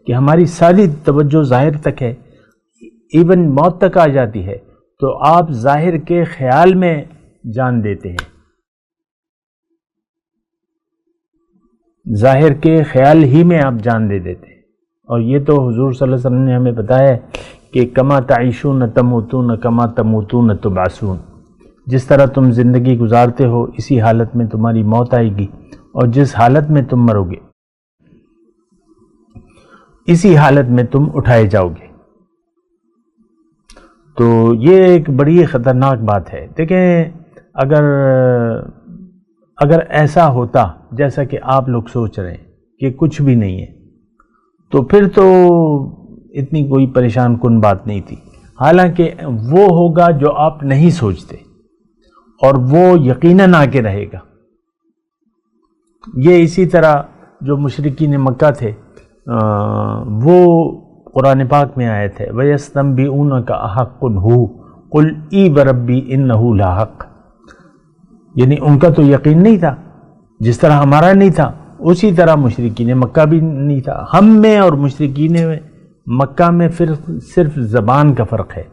کہ ہماری ساری توجہ ظاہر تک ہے، ایون موت تک آ جاتی ہے، تو آپ ظاہر کے خیال میں جان دیتے ہیں، ظاہر کے خیال ہی میں آپ جان دے دیتے ہیں۔ اور یہ تو حضور صلی اللہ علیہ وسلم نے ہمیں بتایا ہے کہ کما تعیشون تموتون کما تموتون تبعثون، جس طرح تم زندگی گزارتے ہو اسی حالت میں تمہاری موت آئے گی، اور جس حالت میں تم مرو گے اسی حالت میں تم اٹھائے جاؤ گے۔ تو یہ ایک بڑی خطرناک بات ہے۔ دیکھیں، اگر ایسا ہوتا جیسا کہ آپ لوگ سوچ رہے ہیں کہ کچھ بھی نہیں ہے، تو پھر تو اتنی کوئی پریشان کن بات نہیں تھی۔ حالانکہ وہ ہوگا جو آپ نہیں سوچتے، اور وہ یقیناً آ کے رہے گا۔ یہ اسی طرح جو مشرکین مکہ تھے، وہ قرآن پاک میں آیت ہے وَيَسْتَنْبِئُونَكَ أَحَقٌّ هُوَ قُلْ اِی وَرَبِّی إِنَّهُ لَحَقٌّ، یعنی ان کا تو یقین نہیں تھا، جس طرح ہمارا نہیں تھا اسی طرح مشرکین مکہ بھی نہیں تھا۔ ہم میں اور مشرکین مکہ میں صرف زبان کا فرق ہے۔